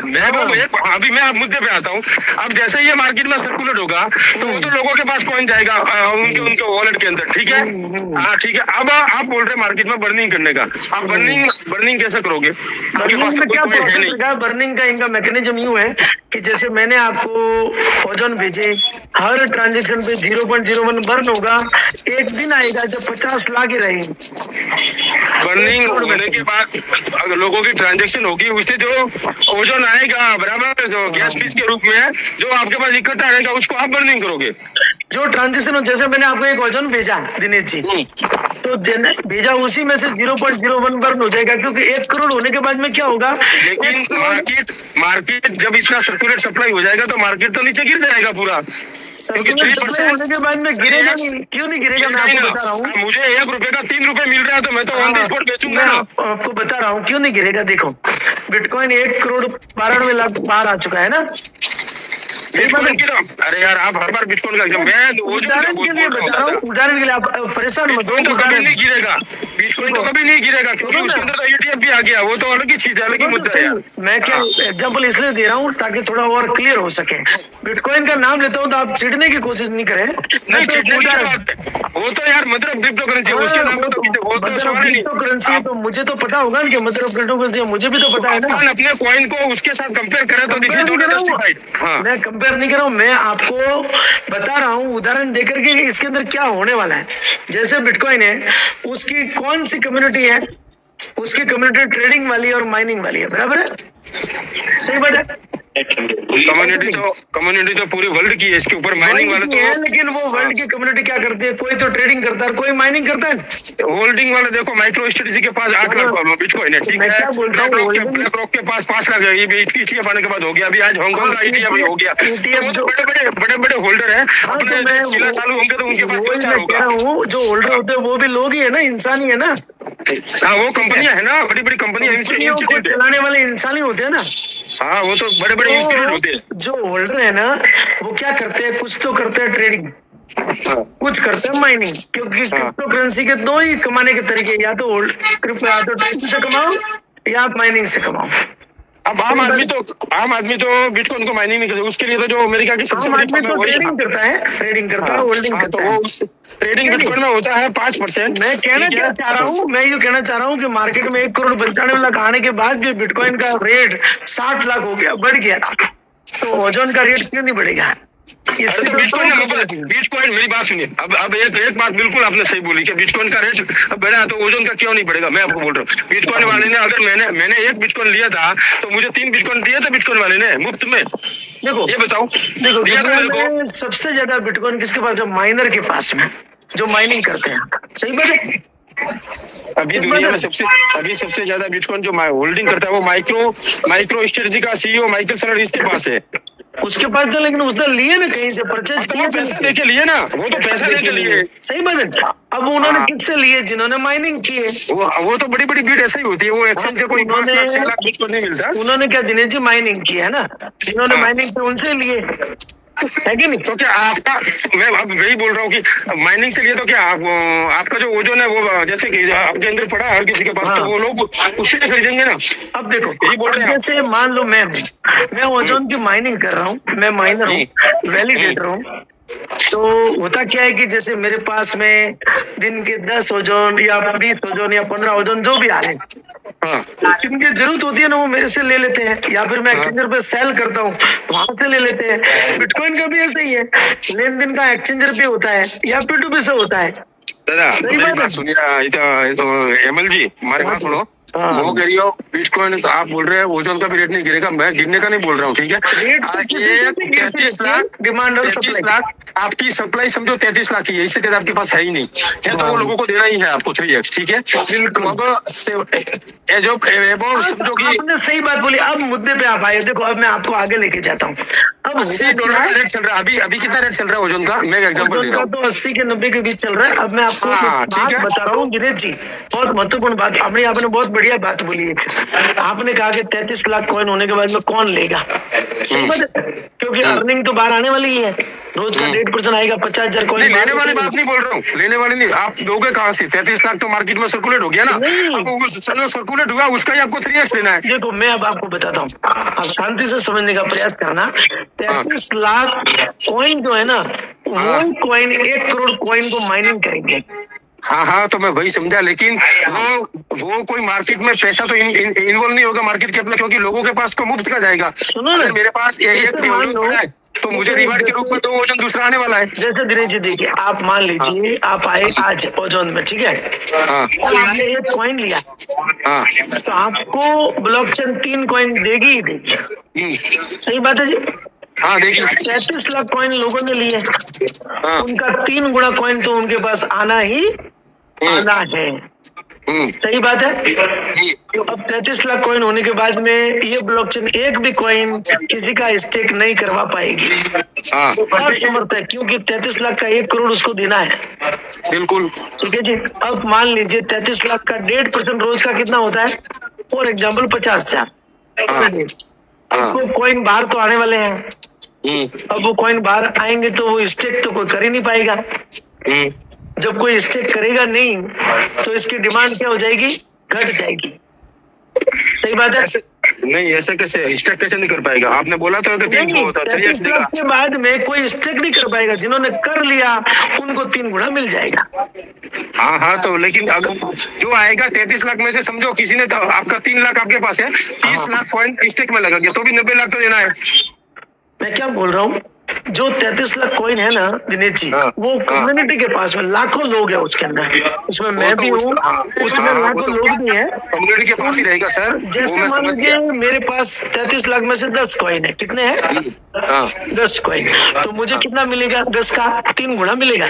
अभी मैं आप मुद्दे पे आता हूँ। अब जैसे ही ये मार्केट में सर्कुलेट होगा तो वो तो लोगों के पास कॉइन जाएगा उनके वॉलेट के अंदर, ठीक है। हाँ ठीक है। अब आप बोल रहे मार्केट में बर्निंग करने का, आप बर्निंग कैसे करोगे? आपके पास तो क्या कोई है नहीं। बर्निंग का इनका मैकेनिज्म यूं है कि जैसे मैंने आपको ओजोन भेजे, हर ट्रांजेक्शन पे 0.01 बर्न होगा। एक दिन आएगा जब 50 लाख ही रहेंगे। बर्निंग होने के बाद अगर लोगों की ट्रांजेक्शन होगी उससे जो ओजोन आएगा बराबर, जो गैस फीस के रूप में जो आपके पास इकट्ठा रहेगा उसको आप बर्निंग करोगे। जो ट्रांजेक्शन हो, जैसे मैंने आपको एक ओजोन भेजा दिनेश जी, तो भेजा उसी में से 0.01 बर्न हो जाएगा, क्योंकि 1 करोड़ होने के बाद में क्या होगा। लेकिन मार्केट जब इसका सर्कुलेट सप्लाई हो जाएगा तो मार्केट तो नीचे गिर जाएगा पूरा। क्योंकि 3% होने के बाद में गिरेगा नहीं। क्यों नहीं गिरेगा? मैं आपको बता रहा हूँ। मुझे 1 रुपए का 3 रुपए मिल रहा है तो मैं तो ऑन द स्पॉट बेचूंगा ना। आपको बता रहा हूँ क्यों नहीं गिरेगा। देखो, बिटकॉइन 1 करोड़ 92 लाख पार आ चुका है ना। बिटकॉइन की अरे यार, आप हर बार बिटकॉइन का उदाहरण के लिए बता रहा हूँ, उदाहरण के लिए आप परेशान मत हो। तो कभी नहीं गिरेगा, बिटकॉइन तो कभी नहीं गिरेगा, क्योंकि उसके अंदर तो ETF भी आ गया, वो तो अलग ही चीज है, अलग ही मुद्दा है। मैं क्या एग्जांपल इसलिए दे रहा हूँ ताकि थोड़ा और क्लियर हो सके। बिटकॉइन का नाम लेता हूँ तो आप चिढ़ने की कोशिश नहीं करें। नहीं, चिढ़ने की बात है, वो तो यार मतलब क्रिप्टो करेंसी, उसके नाम पे तो क्रिप्टो करेंसी, तो मुझे तो पता होगा कि मतलब क्रिप्टो करेंसी, मुझे भी तो पता है ना। अपने कॉइन को उसके साथ कंपेयर करें तो दिस इज नॉट जस्टिफाइड। मैं कंपेयर नहीं कर रहा हूँ, मैं आपको बता रहा हूँ उदाहरण देकर के इसके अंदर क्या होने वाला है। जैसे बिटकॉइन है, उसकी कौन सी कम्युनिटी है? उसकी कम्युनिटी ट्रेडिंग वाली और माइनिंग वाली है, बराबर है? सही बात है। कम्युनिटी तो पूरी वर्ल्ड की है, इसके ऊपर माइनिंग वाले तो है, लेकिन वो वर्ल्ड की कम्युनिटी क्या करती है? कोई तो ट्रेडिंग करता है, कोई माइनिंग करता है। होल्डिंग वाले देखो, माइक्रो स्ट्रेटजी के पास 8 लाख बिटकॉइन है, ठीक है। ब्लैक रॉक के पास 5 लाख है, ये ETF आने के बाद हो गया। अभी आज हांगकांग का ETF हो गया। तो बड़े बड़े होल्डर है, अपने जिला चालू होंगे तो उनके पास क्या होगा? जो होल्डर होते हैं वो भी लोग ही है ना, इंसान ही है ना। हाँ, वो कंपनियां है ना, बड़ी बड़ी कंपनियां चलाने वाले इंसान ही होते हैं ना। हाँ, वो तो बड़े बड़े इंस्टीट्यूट होते हैं। जो होल्डर है ना, वो क्या करते हैं? कुछ तो करते हैं ट्रेडिंग, कुछ करते हैं माइनिंग, क्योंकि क्रिप्टो करेंसी के 2 ही कमाने के तरीके, या तो ट्रेडिंग से कमाओ या आप माइनिंग से कमाओ। अब आम आदमी तो बिटकॉइन को माइनिंग नहीं करता, उसके लिए तो जो अमेरिका की सबसे बड़ी फर्म है वही ट्रेडिंग करता है, होल्डिंग करता है। वो ट्रेडिंग बिटकॉइन में होता है 5%। मैं क्या चाह रहा हूँ, मैं ये कहना चाह रहा हूँ कि मार्केट में 1 करोड़ 95 लाख आने के बाद भी बिटकॉइन का रेट 60 लाख हो गया, बढ़ गया, तो ओजोन का रेट क्यों नहीं बढ़ेगा? तो बिटकॉइन मेरी बात सुनिए। अब एक बात बिल्कुल आपने सही बोली कि बिटकॉइन का रेट बढ़ा तो ओजोन का क्यों नहीं बढ़ेगा। मैं आपको बोल रहा हूँ, बिटकॉइन वाले ने, अगर मैंने 1 बिटकॉइन लिया था तो मुझे 3 बिटकॉइन दिए थे बिटकॉइन वाले ने मुफ्त में। देखो, ये बताओ, देखो सबसे ज्यादा बिटकॉइन किसके पास है? माइनर के पास में, जो माइनिंग करते हैं। सही बात है। अभी दुनिया में सबसे ज्यादा बिटकॉइन जो होल्डिंग करता है वो माइक्रो स्ट्रेटजी का CEO माइकल सलर, इसके पास है। उसके पास तो, लेकिन उसने लिए ना कहीं से, परचेज किया, पैसा देके लिए ना, वो तो पैसा देके लिए। सही बात है। अब उन्होंने किससे लिए? जिन्होंने माइनिंग की है। वो तो बड़ी बड़ी भीड़ ऐसे ही होती है, वो एक्सचेंज से कोई 5 लाख 6 लाख बिटकॉइन नहीं मिलता। उन्होंने क्या दिनेश जी माइनिंग की है ना, जिन्होंने माइनिंग की उनसे लिए, है कि नहीं? तो क्या आपका, मैं अब वही बोल रहा हूँ कि माइनिंग से लिए तो क्या आपका जो ओजोन है वो जैसे कि आपके अंदर पड़ा है हर किसी के पास, तो वो लोग उससे खरीदेंगे ना। अब देखो, यही बोल रहे हैं, जैसे मान लो मैं ओजोन की माइनिंग कर रहा हूँ, मैं माइनर हूँ, वैलिडेटर हूँ। तो होता क्या है कि जैसे मेरे पास में दिन के 10 ओजोन या 20 ओजोन या 15 ओजोन जो भी आ रहे हैं, जिनकी जरूरत होती है ना, वो मेरे से ले लेते हैं, या फिर मैं एक्सचेंजर पे सेल करता हूँ, वहां से ले लेते हैं। बिटकॉइन का भी ऐसा ही है, लेन देन का एक्सचेंजर पे होता है या P2P से होता है। दादा मेरी बात सुनिए, एमएल जी हमारी बात सुनो। वो कह रही हो बिटकॉइन, आप बोल रहे हैं ओजोन का भी रेट नहीं गिरेगा, मैं गिरने का नहीं बोल रहा हूँ, ठीक है। 33 लाख डिमांड और 33 लाख आपकी सप्लाई समझो 33 लाख की है, इससे ज्यादा आपके पास है ही नहीं है, तो वो लोगों को देना ही है आपको 3x, ठीक है। समझो कि आपने सही बात बोली। अब मुद्दे पे आप आए, देखो अब मैं आपको आगे लेके जाता हूँ। अब $80 का रेट चल रहा है, अभी कितना रेट चल रहा है ओजोन का? मैं एग्जांपल दे रहा हूँ, तो 80 के 90 के बीच चल रहा है। अब मैं आपको बात बता रहा हूँ गिरीश जी, बहुत महत्वपूर्ण बात आपने बहुत बढ़िया बात बोली है। आपने कहा कि 33 लाख कॉइन होने के बाद में कौन लेगा? सही बात है, क्योंकि अर्निंग तो बाहर आने वाली ही है। रोज का 1.5% आएगा, 50,000 नहीं, कॉइन। लेने वाली बात नहीं बोल रहा हूँ, लेने वाली नहीं, आप दोगे कहाँ से? 33 लाख तो मार्केट में सर्कुलेट हो गया ना, नहीं। अब वो चलो सर्कुलेट हुआ, उसका ही आपको 3x लेना है। देखो मैं अब आपको बताता हूँ, आप शांति से समझने का प्रयास करना। 33 लाख कॉइन जो है ना, वो कॉइन 1 करोड़ कॉइन को माइनिंग करेंगे। हाँ हाँ, तो मैं वही समझा, लेकिन वो कोई मार्केट में पैसा तो इन्वॉल्व नहीं होगा मार्केट के अपना, क्योंकि लोगों के पास तो मुफ्त का जाएगा। सुनो ना, अगर मेरे पास एक भी वजन पड़ा है तो मुझे रिवार्ड के रूप में 2 वजन दूसरा आने वाला है। जैसे दिनेश जी देखिए, आप मान लीजिए आप आए आज ओजोन में, ठीक है, हाँ और आपने 1 कॉइन लिया, हाँ तो आपको ब्लॉकचेन 3 कॉइन देगी ही देगी। सही बात है जी। हाँ, देखिए 33 लाख कॉइन लोगों ने लिए, हाँ उनका 3 गुना कॉइन तो उनके पास आना ही आना है। सही बात है। अब 33 लाख कॉइन होने के बाद में ये ब्लॉकचेन एक भी कॉइन किसी का स्टेक नहीं करवा पाएगी। असमर्थ है, क्योंकि 33 लाख का 1 करोड़ उसको देना है। बिल्कुल ठीक है जी। अब मान लीजिए 33 लाख का 1.5% रोज का कितना होता है, फॉर एग्जाम्पल 50,000। आपको कॉइन बाहर तो आने वाले हैं, अब वो कॉइन बाहर आएंगे तो वो स्टेक तो कोई कर ही नहीं पाएगा। जब कोई स्टेक करेगा नहीं तो इसकी डिमांड क्या हो जाएगी, घट जाएगी। सही बात है। नहीं, ऐसे कैसे स्टेक कैसे नहीं कर पाएगा? आपने बोला था कि 300 होता, 3x देगा। के बाद में कोई स्टेक नहीं कर पाएगा, जिन्होंने कर लिया उनको 3 गुना मिल जाएगा। हाँ हाँ, तो लेकिन अगर जो आएगा 33 लाख में से, समझो किसी ने तो आपका 3 लाख आपके पास है, 30 लाख कॉइन स्टेक में लगा गया, तो भी 90 लाख तो देना है। मैं क्या बोल रहा हूँ, जो 33 लाख कॉइन है ना दिनेश जी, वो कम्युनिटी के पास में लाखों लोग है उसके अंदर, उसमें मैं भी हूँ, उसमें लाखों लोग भी है, कम्युनिटी के पास ही रहेगा सर। जैसे मान लीजिए मेरे पास 33 लाख में से 10 कॉइन है, कितने हैं? 10 कॉइन, तो मुझे कितना मिलेगा? 10 का 3 गुना मिलेगा।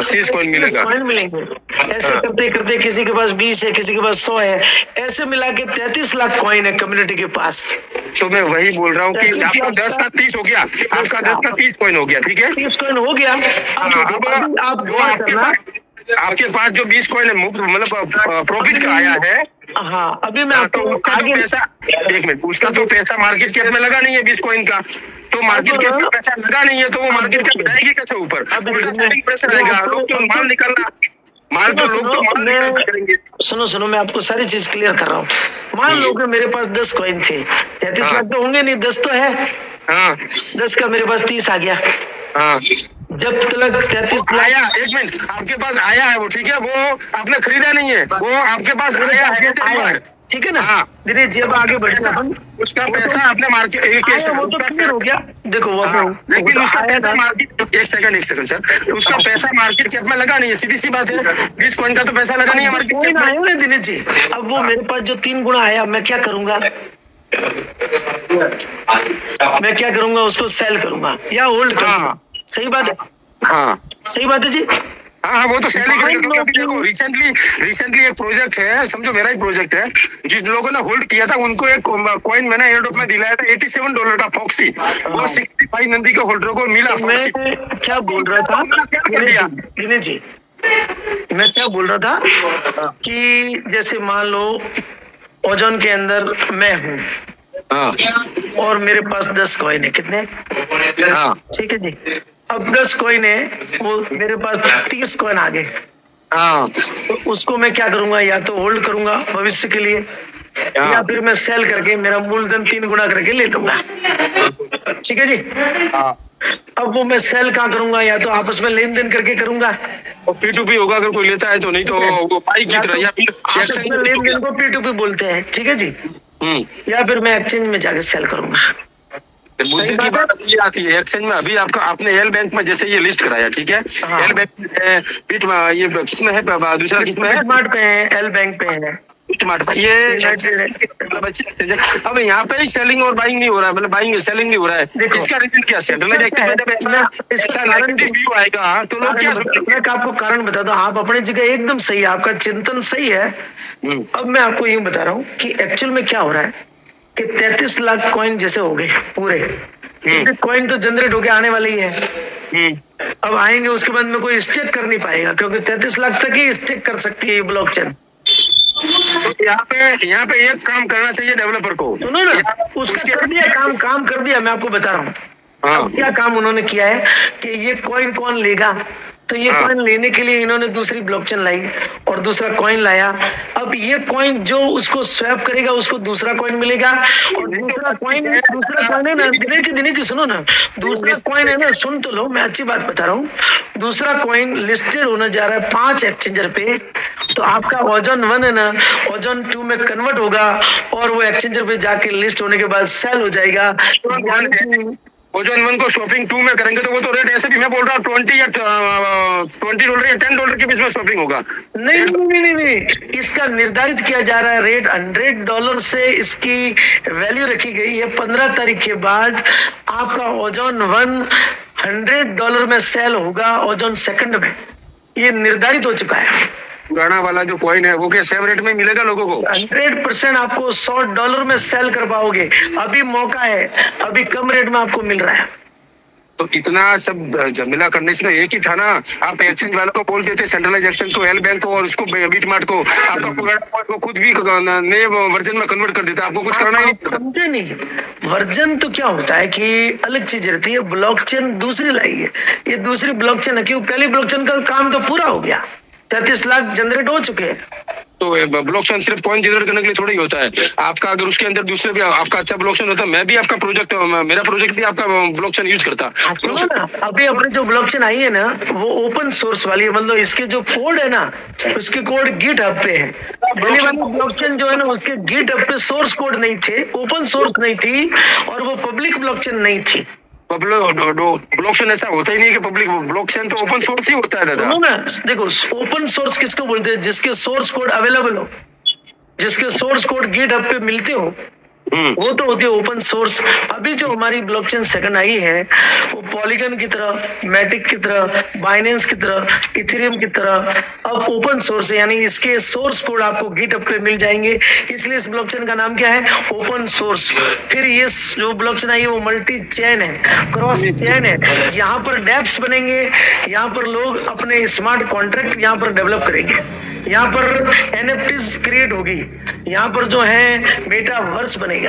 30 कॉइन मिलेगा। कॉइन मिलेंगे। ऐसे करते करते किसी के पास 20 है, किसी के पास 100 है, ऐसे मिला के 33 लाख कॉइन है कम्युनिटी के पास। तो मैं वही बोल रहा हूँ कि आपका 10 का 30 हो गया, आपका 10 का 30 कॉइन हो गया, ठीक है, 30 कॉइन हो गया। अब आप दुआ करना, आपके पास जो 20 कॉइन है मुफ्त मतलब प्रॉफिट का आया है। हाँ, अभी मैं आपको उसका तो पैसा, एक मिनट, उसका तो पैसा मार्केट कैप में लगा नहीं है 20 कॉइन का, तो मार्केट कैप में पैसा लगा नहीं है, तो वो मार्केट कैप जाएगी कैसे ऊपर? सेलिंग प्रेशर आएगा, लोग तो माल निकलना, माल तो लोग तो माल निकलना करेंगे। सुनो, मैं आपको सारी चीज क्लियर कर रहा हूँ। मान लो कि मेरे पास 10 कॉइन थे, 33 लाख तो होंगे नहीं, 10 तो है। 10 का मेरे पास 30 आ गया। जब तक 33 आया, एक मिनट, आपके पास आया है वो, ठीक है, वो आपने खरीदा नहीं है, वो आपके पास आया है, ठीक है ना दिनेश जी। अब आगे बढ़ते हैं अपन, उसका पैसा आपने मार्केट वो तो क्लियर हो गया। देखो वो लेकिन उसका पैसा मार्केट, एक सेकंड सर, उसका पैसा मार्केट कैप में लगा नहीं है, सीधी सी बात है, 20 कॉइन का तो पैसा लगा नहीं है मार्केट कैप में दिनेश जी। अब वो मेरे पास जो 3 गुना आया, मैं क्या करूंगा? मैं क्या करूंगा? उसको सेल करूंगा या होल्ड करूंगा। सही बात है। सही बात है जी। हाँ, वो तो सेल ही करेगा। देखो रिसेंटली एक प्रोजेक्ट है, समझो मेरा ही प्रोजेक्ट है, जिस लोगों ने होल्ड किया था उनको एक कॉइन मैंने एयरड्रॉप में दिलाया था $87 का फॉक्सी, वो 65 नंदी के होल्डरों को मिला। मैं क्या बोल रहा था दिनेश जी, मैं क्या बोल रहा था कि जैसे मान लो ओजोन के अंदर मैं हूँ और मेरे पास 10 कॉइन है, कितने? ठीक है जी। अब 10 कॉइन है, वो मेरे पास 30 कॉइन आ गए। तो उसको मैं क्या करूंगा? या तो होल्ड करूंगा भविष्य के लिए, या फिर मैं सेल करके मेरा मूलधन 3 गुना करके ले लूंगा। ठीक है जी। अब वो मैं सेल कहाँ करूंगा? या तो आपस में लेन देन करके करूंगा, P2P होगा अगर कोई लेता है तो, नहीं तो वो पाई की तरह, या फिर लेन देन को P2P बोलते हैं। ठीक है जी। या फिर मैं एक्सचेंज में जाके सेल करूंगा। मुद्दे की बात ये आती है एक्सचेंज में। अभी आपने एल बैंक में जैसे ये लिस्ट कराया, ठीक है, एल बैंक में ये किसमें है, दूसरा किसमें है? स्मार्ट पे है, एल बैंक पे है, ये अब यहाँ पे ही सेलिंग और बाइंग नहीं हो रहा है, मतलब बाइंग सेलिंग नहीं हो रहा है। इसका रीजन क्या? नेगेटिव व्यू आएगा तो लोग क्या सोचेंगे? मैं आपको कारण बताता हूँ। आप अपनी जगह एकदम सही है, आपका चिंतन सही है। अब मैं आपको यूं बता रहा हूँ कि एक्चुअल में क्या हो रहा है कि 33 लाख कॉइन जैसे हो गए पूरे, कॉइन तो जनरेट होके आने वाले ही है। अब आएंगे, उसके बाद में कोई स्टेक कर नहीं पाएगा, क्योंकि 33 लाख तक ही स्टेक कर सकती है ये ब्लॉकचेन। यहाँ पे एक काम करना चाहिए डेवलपर को। सुनो ना, उसका कर दिया काम कर दिया। मैं आपको बता रहा हूँ, हाँ। अब क्या काम उन्होंने किया है कि ये कॉइन कौन लेगा, तो ये हाँ। कॉइन लेने के लिए इन्होंने दूसरी ब्लॉकचेन लाई और दूसरा कॉइन लाया। अब ये कॉइन जो उसको स्वैप करेगा उसको दूसरा कॉइन मिलेगा, और दूसरा कॉइन है ना, दिनेश जी सुनो ना, दूसरा कॉइन है ना, सुन तो लो, मैं अच्छी बात बता रहा हूँ। दूसरा कॉइन लिस्टेड होने जा रहा है 5 एक्सचेंजर पे, तो आपका ओजोन 1 है ना, ओजोन 2 में कन्वर्ट होगा और वो एक्सचेंजर पे जाके लिस्ट होने के बाद सेल हो जाएगा। ओजोन 1 को शॉपिंग 2 में करेंगे तो वो तो रेट ऐसे भी मैं बोल रहा हूँ $20 या $20 या $10 के बीच में शॉपिंग होगा। नहीं, इसका निर्धारित किया जा रहा है रेट $100 से, इसकी वैल्यू रखी गई है। 15 तारीख के बाद आपका ओजोन 1 $100 में सेल होगा, ओजोन सेकंड में, ये निर्धारित हो चुका है। पुराना वाला जो कॉइन है वो क्या सेम रेट में मिलेगा लोगों को? 100% आपको $100 में सेल कर पाओगे। अभी मौका है, अभी कम रेट में आपको मिल रहा है। तो इतना सब झमेला करने से एक ही था ना, आप एक्सचेंज वालों को बोल देते, सेंट्रलाइज एक्सचेंज को, एल बैंक को और उसको बीटमार्ट को, आपका पुराना को खुद भी नए वर्जन में कन्वर्ट कर देता, आपको कुछ करना ही नहीं। समझे नहीं, वर्जन तो क्या होता है कि अलग चीज रहती है, ब्लॉकचेन दूसरी लाई है, ये दूसरी ब्लॉकचेन है। क्यों? पहली ब्लॉकचेन का काम तो पूरा हो गया, 33 लाख जनरेट हो चुके हैं। तो ब्लॉकचेन सिर्फ कॉइन जनरेट करने के लिए थोड़ी होता है, आपका अगर उसके अंदर दूसरे भी आपका अच्छा ब्लॉकचेन होता, मैं भी आपका प्रोजेक्ट, मेरा प्रोजेक्ट भी आपका ब्लॉकचेन यूज करता। सुनो ना, अभी अपने जो ब्लॉकचेन आई है ना, वो ओपन सोर्स वाली है, मतलब इसके जो कोड है ना, उसके कोड गिटहब पे है। पहली वाली ब्लॉकचेन जो है ना, उसके गिटहब पे सोर्स कोड नहीं थे, ओपन सोर्स नहीं थी, और वो पब्लिक ब्लॉकचेन नहीं थी। ब्लॉकचेन ऐसा होता ही नहीं कि पब्लिक, ब्लॉकचेन तो ओपन सोर्स ही होता है दादा। ना देखो, ओपन सोर्स किसको बोलते हैं? जिसके सोर्स कोड अवेलेबल हो, जिसके सोर्स कोड गिटहब पे मिलते हो, वो तो होती है ओपन सोर्स। अभी जो हमारी ब्लॉकचेन सेकंड आई है, वो पॉलीगन की तरह, मैटिक की तरह, बाइनेंस की तरह, इथेरियम की तरह अब ओपन सोर्स है, यानी इसके सोर्स कोड आपको गिटहब पे मिल जाएंगे। इसलिए इस ब्लॉकचेन का नाम क्या है? Open source. फिर ये जो ब्लॉकचेन आई है वो मल्टी चेन है, क्रॉस चेन है। यहाँ पर डेप्स बनेंगे, यहाँ पर लोग अपने स्मार्ट कॉन्ट्रैक्ट यहाँ पर डेवलप करेंगे, यहाँ पर एनएफटीज क्रिएट होगी, यहाँ पर जो है मेटावर्स बनेगा,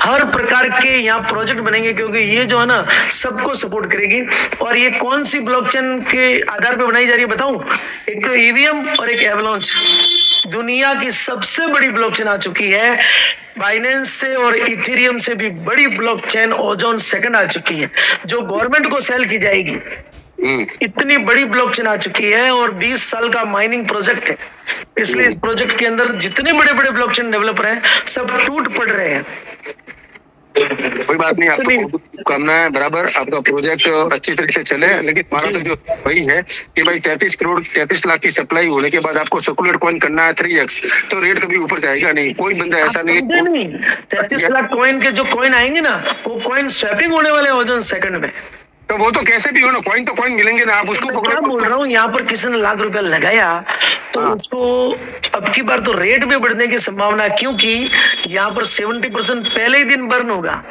हर प्रकार के यहाँ प्रोजेक्ट बनेंगे, क्योंकि ये जो है ना सबको सपोर्ट करेगी। और ये कौन सी ब्लॉकचेन के आधार पर बनाई जा रही है बताऊं? एक तो ईवीएम और एक एवलांच। दुनिया की सबसे बड़ी ब्लॉकचेन आ चुकी है, बाइनेंस से और इथेरियम से भी बड़ी ब्लॉकचेन ओजोन सेकंड आ चुकी है, जो गवर्नमेंट को सेल की जाएगी। इतनी बड़ी ब्लॉकचेन आ चुकी है और 20 साल का माइनिंग प्रोजेक्ट है। इसलिए इस प्रोजेक्ट के अंदर जितने बड़े बड़े ब्लॉकचेन डेवलपर हैं, सब टूट पड़ रहे हैं। कोई बात नहीं, आपको करना है बराबर, आपका प्रोजेक्ट अच्छी तरीके से चले, लेकिन हमारा तो जो वही है कि भाई 33 लाख की सप्लाई होने के बाद आपको सर्कुलर कॉइन करना है 3x, तो रेट कभी ऊपर जाएगा नहीं। कोई बंदा ऐसा नहीं, 33 लाख कॉइन के जो कॉइन आएंगे ना, वो कॉइन स्वैपिंग होने वाले ओजोन सेकंड में। तो वो तो कैसे भी हो ना, कॉइन तो कॉइन मिलेंगे ना, आप उसको क्या बोल रहा हूँ, यहाँ पर किसी ने लाख रुपया लगाया तो उसको अब की बार तो रेट भी बढ़ने की संभावना है, क्योंकि यहाँ पर 70% पहले ही दिन बर्न होगा।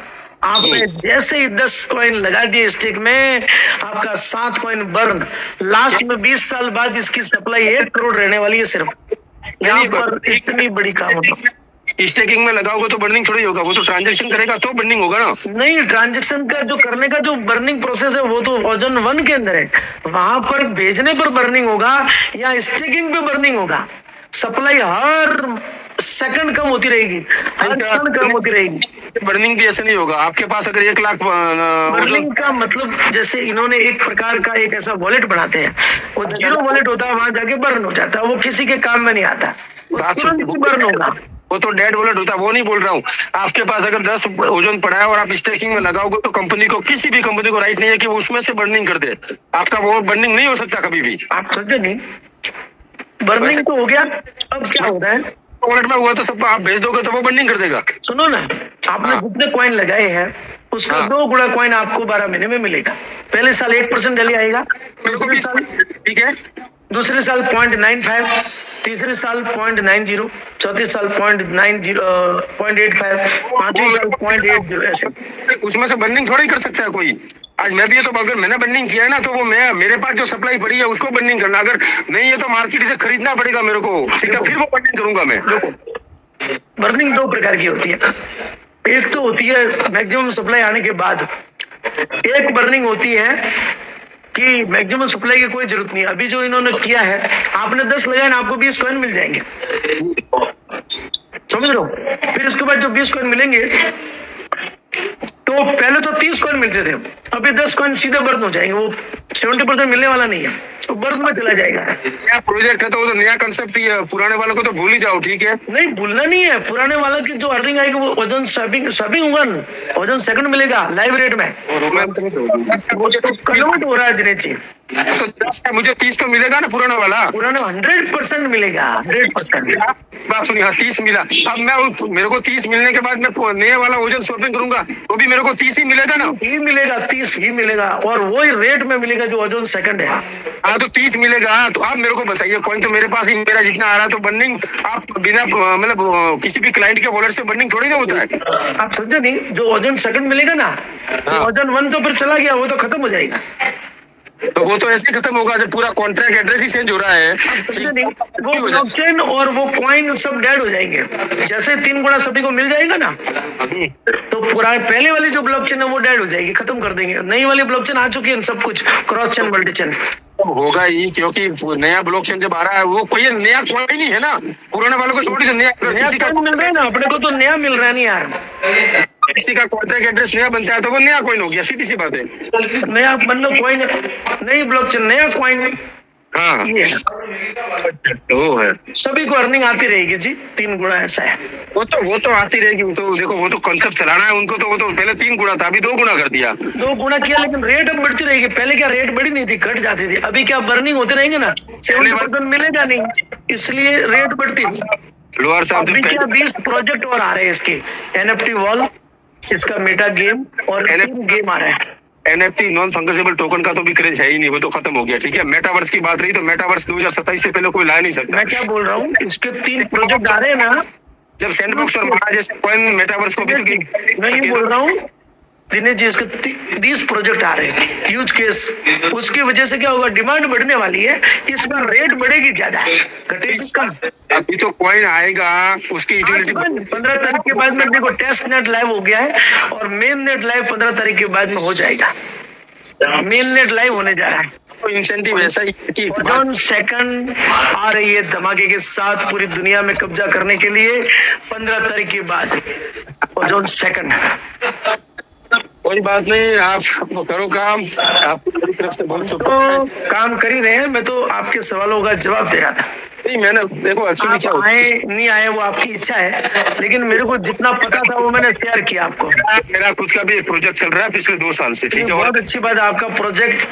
आपने जैसे ही 10 कॉइन लगा दिए स्टेक में, आपका 7 कॉइन बर्न। लास्ट में 20 साल बाद इसकी सप्लाई 1 करोड़ रहने वाली है सिर्फ। यहाँ पर इतनी बड़ी काम होगा। स्टेकिंग में लगाओगे तो बर्निंग थोड़ी होगा, वो तो ट्रांजैक्शन करेगा तो बर्निंग होगा ना। नहीं, ट्रांजैक्शन का जो करने का जो बर्निंग प्रोसेस है वो तो ओजोन 1 के अंदर है, वहां पर भेजने पर बर्निंग होगा या स्टेकिंग पे बर्निंग होगा। सप्लाई हर सेकंड कम होती रहेगी, हर क्षण कम होती रहेगी। बर्निंग भी ऐसे नहीं होगा, आपके पास अगर 1 लाख बर्निंग का मतलब जैसे इन्होंने एक प्रकार का एक ऐसा वॉलेट बनाते हैं, वो जीरो वॉलेट होता है, वहां जाके बर्न हो जाता है, वो किसी के काम में नहीं आता, बर्न होगा। वो तो डेड वॉलेट होता है, वो नहीं बोल रहा हूँ। आपके पास अगर 10 ओजोन पड़ा है और आप स्टेकिंग में लगाओगे तो कंपनी को, किसी भी कंपनी को राइट नहीं है कि वो उसमें से बर्निंग कर दे। आपका वो बर्निंग नहीं हो सकता कभी भी। आप समझे नहीं, बर्निंग तो हो गया, अब क्या हो रहा है? वॉलेट में हुआ तो सबको आप भेज दोगे तो वो बर्निंग कर देगा। सुनो ना, आपने जितने कॉइन लगाए हैं उसका 2 गुना कॉइन आपको 12 महीने में मिलेगा। पहले साल 1% डेली आएगा, ठीक है, दूसरे साल 0.95, तीसरे साल 0.90, चौथे साल 0.85, पांचवें साल 0.80। ऐसे उसमें से बर्निंग थोड़ी कर सकता है कोई। आज मैं भी, ये तो अगर मैंने बर्निंग किया है ना, तो वो मैं, मेरे पास जो सप्लाई पड़ी है उसको बर्निंग करना, अगर नहीं है तो मार्केट से खरीदना पड़ेगा मेरे को, सीधा फिर वो बर्निंग करूंगा मैं। बर्निंग 2 प्रकार की होती है। एक तो होती है मैक्सिमम सप्लाई आने के बाद, एक बर्निंग होती है कि मैक्सिमम सप्लाई की कोई जरूरत नहीं। अभी जो इन्होंने किया है, आपने 10 लगाए ना, आपको 20 कॉइन मिल जाएंगे, समझ लो। फिर उसके बाद जो 20 कॉइन मिलेंगे, तो पहले तो 30 कॉइन मिलते थे, अभी 10 कॉइन सीधे बर्न हो जाएंगे। वो 70% मिलने वाला नहीं है, तो बर्न में चला जाएगा। नया प्रोजेक्ट है तो वो तो नया कंसेप्ट ही है, पुराने वालों को तो भूल ही जाओ, ठीक है। नहीं भूलना नहीं है, पुराने वाला की जो अर्निंग आएगी वो ओजन स्वैपिंग होगा, ओजन सेकंड मिलेगा लाइव रेट में। वो कन्वर्ट हो रहा है दिनेश जी। तो मुझे 30 तो मिलेगा ना पुराना वाला? पुराना 100% मिलेगा, 100%। बात सुनिए, 30 मिला। अब मैं मेरे को 30 मिलने के बाद मैं नया वाला ओजन शॉपिंग करूंगा तो भी मेरे को 30 ही मिलेगा ना? 30 मिलेगा, 30 ही मिलेगा, और वही रेट में मिलेगा जो ओजन सेकंड है। हाँ तो 30 मिलेगा। तो आप मेरे को बताइए, कॉइन तो मेरे पास ही मेरा जितना आ रहा है, तो बर्निंग आप बिना मतलब किसी भी क्लाइंट के वॉलेट से बर्निंग थोड़ी ना होता है। आप समझे नहीं, जो ओजन सेकंड मिलेगा ना, तो ओजन 1 तो फिर चला गया, वो तो खत्म हो जाएगा। तो वो तो ऐसे खत्म होगा जब पूरा कॉन्ट्रैक्ट एड्रेस ही चेंज हो रहा है। वो ब्लॉकचेन और वो कॉइन सब डेड हो जाएंगे। जैसे 3 गुना सभी को मिल जाएगा ना, तो पुराने पहले वाली जो ब्लॉकचेन है वो डेड हो जाएगी, खत्म कर देंगे। नई वाली ब्लॉकचेन आ चुकी है, सब कुछ क्रॉस चेन मल्टी चेन होगा ही, क्योंकि नया ब्लॉकचेन जब आ रहा है, वो कोई नया कॉइन ही है ना, पुराने वालों को छोड़ नया किसी का मिल रहा है ना, अपने को तो नया मिल रहा है नहीं यार। किसी का कॉन्ट्रैक्ट एड्रेस नया बनता है तो वो नया कॉइन हो गया, सीधी सी बात है। नया मतलब कॉइन, नई ब्लॉकचेन, नया कॉइन। हाँ ये वो है। सभी को अर्निंग आती रहेगी जी, 3 गुना ऐसा है। वो तो आती रहेगी। वो तो देखो, वो तो कॉन्सेप्ट चलाना है उनको, तो वो तो पहले 3 गुना था, अभी 2 गुना कर दिया। 2 गुना किया, लेकिन रेट अब बढ़ती रहेगी। पहले क्या रेट बढ़ी नहीं थी, घट जाती थी। अभी क्या बर्निंग होते रहेंगे ना, 70% मिलेगा नहीं, इसलिए रेट बढ़ती थी। लोअर साहब अभी क्या 20 प्रोजेक्ट और आ रहे हैं इसके, NFT वॉल, इसका मेटा गेम और गेम आ रहा है। NFT नॉन फंगसेबल टोकन का तो भी क्रेज है ही नहीं, वो तो खत्म हो गया, ठीक है। मेटावर्स की बात रही तो मेटावर्स 2027 से पहले कोई ला नहीं सकता। मैं क्या बोल रहा हूँ, इसके 3 प्रोजेक्ट आ रहे हैं ना, जब सैंडबॉक्स और माना जैसे कॉइन मेटावर्स को भी तो मैं ये बोल रहा हूँ दिनेश जी, इसके 20 प्रोजेक्ट आ रहे हैं, यूज केस। उसकी वजह से क्या होगा, डिमांड बढ़ने वाली है, इसमें रेट बढ़ेगी ज्यादा, घटेगी कम। अभी तो कॉइन आएगा, उसकी यूटिलिटी 15 तारीख के बाद में, देखो टेस्ट नेट लाइव हो गया है और मेन नेट लाइव 15 तारीख के बाद में हो जाएगा। मेन नेट लाइव होने जा रहा है। इंसेंटिव ऐसा ही कि ओजोन सेकंड आ रही है धमाके के साथ पूरी दुनिया में कब्जा करने के लिए 15 तारीख के बाद। ओजोन सेकंड, कोई बात नहीं, आप करो काम, आप मेरी तरफ से बहुत तो काम कर ही रहे हैं। मैं तो आपके सवालों का जवाब दे रहा था। नहीं, मैंने देखो एक्चुअली क्या आए नहीं आए वो आपकी इच्छा है, लेकिन मेरे को जितना पता था वो मैंने शेयर किया आपको। मेरा खुद का भी एक प्रोजेक्ट चल रहा है पिछले 2 साल से, ठीक है। बहुत अच्छी बात है, आपका प्रोजेक्ट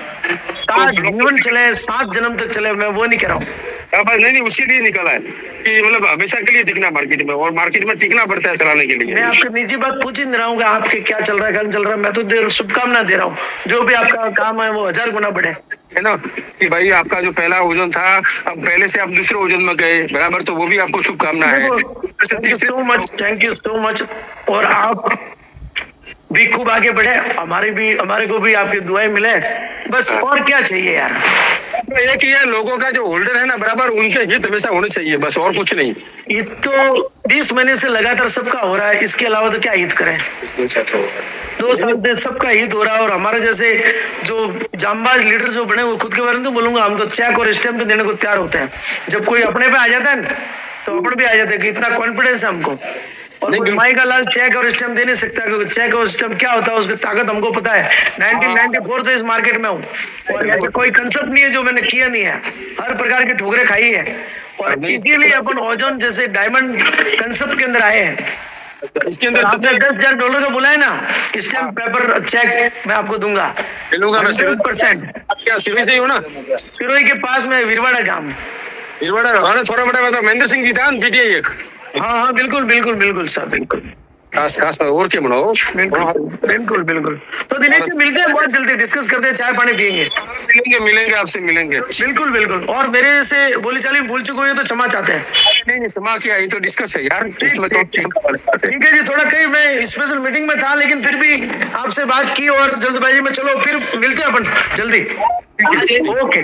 का जीवन चले, 7 जन्म तक चले, मैं वो नहीं कह रहा हूँ। नहीं, उसके लिए निकला है कि मतलब हमेशा के लिए टिकना मार्केट में, और मार्केट में टिकना पड़ता है चलाने के लिए। मैं आपकी निजी बात पूछ ही नहीं रहा हूँ कि आपके क्या चल रहा है, क्या चल रहा है। मैं तो शुभकामना दे रहा हूँ, जो भी आपका काम है वो 1000 गुना बढ़े, है ना। कि भाई आपका जो पहला ओजन था, अब पहले से आप दूसरे ओजन में गए बराबर, तो वो भी आपको शुभकामना है। Thank you so much. और आप भी खूब आगे बढ़े, हमारे को भी आपकी दुआएं मिले, बस और क्या चाहिए यार। एक ही है, लोगों का जो होल्डर है ना बराबर, उनके हित हमेशा होने चाहिए, बस और कुछ नहीं। ये तो 20 महीने से लगातार सबका हो रहा है, इसके अलावा तो क्या हित करें। 2 साल से सबका हित हो रहा है, और हमारे जैसे जो जांबाज लीडर जो बने, वो खुद के बारे में तो बोलूंगा, हम तो चेक और स्टैम्प पे देने को तैयार होते हैं। जब कोई अपने पे आ जाता है ना, तो अपन भी आ जाते हैं कि इतना कॉन्फिडेंस है हमको। और कोई माई का लाल चेक और स्टैम्प दे नहीं सकता, क्योंकि चेक और स्टैम्प क्या होता है, उसकी ताकत हमको पता है। 1994 से इस मार्केट में हूँ, और ऐसा कोई कंसेप्ट नहीं है जो मैंने किया नहीं है। हर प्रकार की ठोकरें खाई है, और इसीलिए अपन ओजोन जैसे डायमंड कंसेप्ट के अंदर आए हैं। इसके अंदर आपने $10,000 का बोला है ना, स्टैम्प पेपर चेक मैं आपको दूंगा, 100%। क्या सिरोही से ही हो ना? सिरोही के पास में विरवाड़ा गांव। विरवाड़ा थोड़ा बड़ा महेंद्र सिंह जी था पीटीआई एक। हाँ बिल्कुल सर, बिल्कुल। खास और क्या बनाओ, बिल्कुल। तो दिनेश जी मिलते हैं बहुत जल्दी, डिस्कस करते हैं, चाय पानी पियेंगे। मिलेंगे आपसे मिलेंगे। बिल्कुल। और मेरे से बोली चाली भूल चुके हो तो क्षमा चाहते हैं। नहीं क्षमा क्या, ये तो डिस्कस है यार। ठीक है जी, थोड़ा कहीं मैं स्पेशल मीटिंग में था, लेकिन फिर भी आपसे बात की और जल्दबाजी में, चलो फिर मिलते हैं अपन जल्दी। ओके।